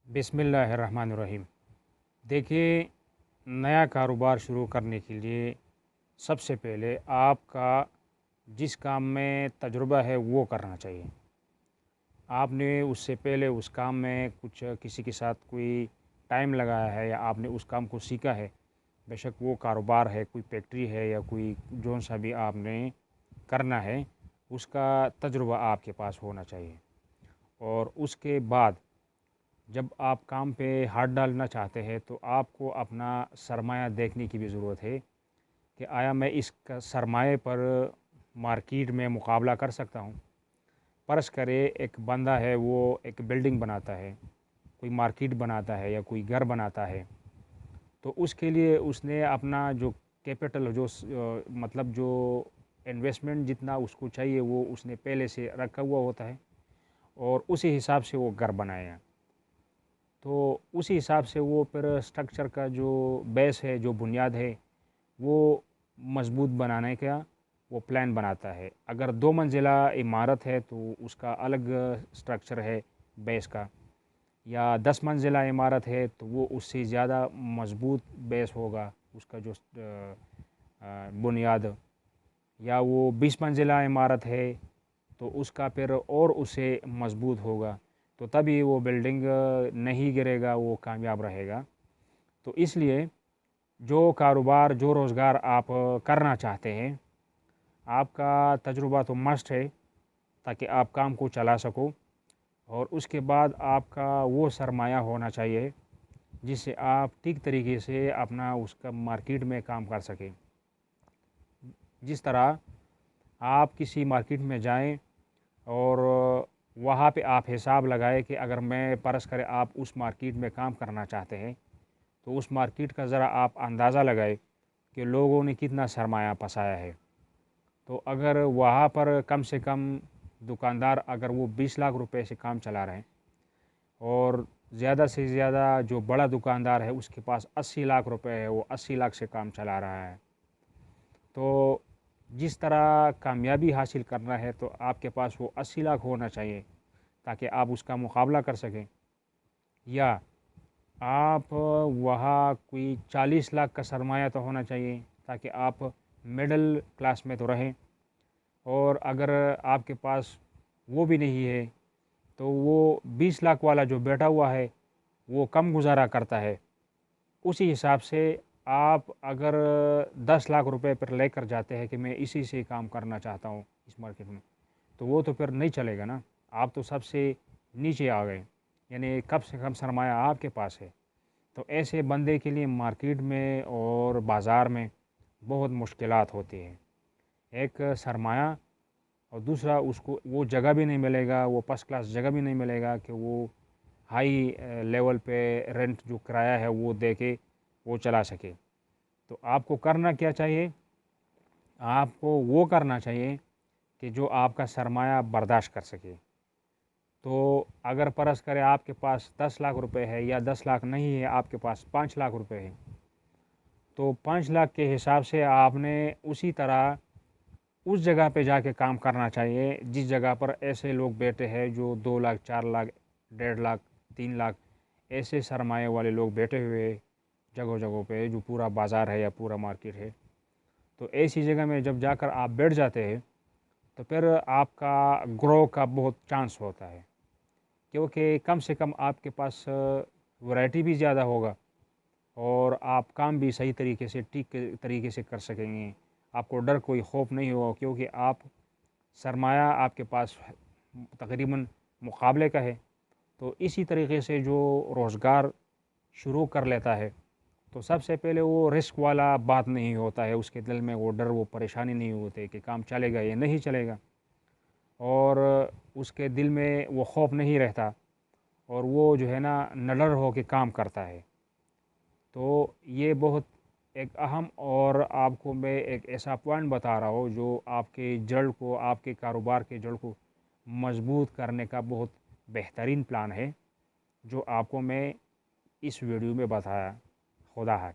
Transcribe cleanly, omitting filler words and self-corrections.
بسم اللہ الرحمن الرحیم۔ دیکھیے، نیا کاروبار شروع کرنے کے لیے سب سے پہلے آپ کا جس کام میں تجربہ ہے وہ کرنا چاہیے۔ آپ نے اس سے پہلے اس کام میں کسی کے ساتھ کوئی ٹائم لگایا ہے یا آپ نے اس کام کو سیکھا ہے، بے شک وہ کاروبار ہے، کوئی فیکٹری ہے یا کوئی جون سا بھی آپ نے کرنا ہے، اس کا تجربہ آپ کے پاس ہونا چاہیے۔ اور اس کے بعد جب آپ کام پہ ہاتھ ڈالنا چاہتے ہیں تو آپ کو اپنا سرمایہ دیکھنے کی بھی ضرورت ہے کہ آیا میں اس کا سرمایہ پر مارکیٹ میں مقابلہ کر سکتا ہوں۔ فرض کرے ایک بندہ ہے، وہ ایک بلڈنگ بناتا ہے، کوئی مارکیٹ بناتا ہے یا کوئی گھر بناتا ہے، تو اس کے لیے اس نے اپنا جو کیپٹل مطلب جو انویسٹمنٹ جتنا اس کو چاہیے وہ اس نے پہلے سے رکھا ہوا ہوتا ہے اور اسی حساب سے وہ گھر بنایا، تو اسی حساب سے وہ پھر اسٹرکچر کا جو بیس ہے، جو بنیاد ہے، وہ مضبوط بنانے کا وہ پلان بناتا ہے۔ اگر 2 منزلہ عمارت ہے تو اس کا الگ اسٹرکچر ہے بیس کا، یا 10 منزلہ عمارت ہے تو وہ اس سے زیادہ مضبوط بیس ہوگا اس کا جو بنیاد، یا وہ 20 منزلہ عمارت ہے تو اس کا پھر اور اس سے مضبوط ہوگا، تو تبھی وہ بلڈنگ نہیں گرے گا، وہ کامیاب رہے گا۔ تو اس لیے جو کاروبار، جو روزگار آپ کرنا چاہتے ہیں، آپ کا تجربہ تو مسٹ ہے تاکہ آپ کام کو چلا سکو، اور اس کے بعد آپ کا وہ سرمایہ ہونا چاہیے جس سے آپ ٹھیک طریقے سے اپنا اس کا مارکیٹ میں کام کر سکیں۔ جس طرح آپ کسی مارکیٹ میں جائیں اور وہاں پہ آپ حساب لگائے کہ اگر میں فرض کرے آپ اس مارکیٹ میں کام کرنا چاہتے ہیں تو اس مارکیٹ کا ذرا آپ اندازہ لگائے کہ لوگوں نے کتنا سرمایہ پھنسایا ہے۔ تو اگر وہاں پر کم سے کم دکاندار اگر وہ 20 لاکھ روپے سے کام چلا رہے ہیں اور زیادہ سے زیادہ جو بڑا دکاندار ہے اس کے پاس 80 لاکھ روپے ہے، وہ 80 لاکھ سے کام چلا رہا ہے، تو جس طرح کامیابی حاصل کرنا ہے تو آپ کے پاس وہ 80 لاکھ ہونا چاہیے تاکہ آپ اس کا مقابلہ کر سکیں، یا آپ وہاں کوئی 40 لاکھ کا سرمایہ تو ہونا چاہیے تاکہ آپ مڈل کلاس میں تو رہیں، اور اگر آپ کے پاس وہ بھی نہیں ہے تو وہ 20 لاکھ والا جو بیٹھا ہوا ہے وہ کم گزارا کرتا ہے، اسی حساب سے آپ اگر 10 لاکھ روپے پر لے کر جاتے ہیں کہ میں اسی سے کام کرنا چاہتا ہوں اس مارکیٹ میں، تو وہ تو پھر نہیں چلے گا نا، آپ تو سب سے نیچے آ گئے، یعنی کم سے کم سرمایہ آپ کے پاس ہے۔ تو ایسے بندے کے لیے مارکیٹ میں اور بازار میں بہت مشکلات ہوتی ہیں، ایک سرمایہ اور دوسرا اس کو وہ جگہ بھی نہیں ملے گا، وہ فرسٹ کلاس جگہ بھی نہیں ملے گا کہ وہ ہائی لیول پہ رینٹ جو کرایہ ہے وہ دے کے وہ چلا سکے۔ تو آپ کو کرنا کیا چاہیے؟ آپ کو وہ کرنا چاہیے کہ جو آپ کا سرمایہ برداشت کر سکے۔ تو اگر فرض کرے آپ کے پاس 10 لاکھ روپے ہے یا 10 لاکھ نہیں ہے، آپ کے پاس 5 لاکھ روپے ہے، تو 5 لاکھ کے حساب سے آپ نے اسی طرح اس جگہ پہ جا کے کام کرنا چاہیے جس جگہ پر ایسے لوگ بیٹھے ہیں جو 2 لاکھ، 4 لاکھ، 1.5 لاکھ، 3 لاکھ ایسے سرمایہ والے لوگ بیٹھے ہوئے جگہوں جگہوں پہ، جو پورا بازار ہے یا پورا مارکیٹ ہے۔ تو ایسی جگہ میں جب جا کر آپ بیٹھ جاتے ہیں تو پھر آپ کا گرو کا بہت چانس ہوتا ہے، کیونکہ کم سے کم آپ کے پاس ورائٹی بھی زیادہ ہوگا اور آپ کام بھی صحیح طریقے سے، ٹھیک طریقے سے کر سکیں گے، آپ کو ڈر کوئی خوف نہیں ہوگا، کیونکہ آپ سرمایہ آپ کے پاس تقریباً مقابلے کا ہے۔ تو اسی طریقے سے جو روزگار شروع کر لیتا ہے تو سب سے پہلے وہ رسک والا بات نہیں ہوتا ہے، اس کے دل میں وہ ڈر، وہ پریشانی نہیں ہوتی کہ کام چلے گا یا نہیں چلے گا، اور اس کے دل میں وہ خوف نہیں رہتا، اور وہ جو ہے نا نڈر ہو کے کام کرتا ہے۔ تو یہ بہت ایک اہم، اور آپ کو میں ایک ایسا پوائنٹ بتا رہا ہوں جو آپ کے جڑ کو، آپ کے کاروبار کے جڑ کو مضبوط کرنے کا بہت بہترین پلان ہے جو آپ کو میں اس ویڈیو میں بتایا۔ خدا حافظ۔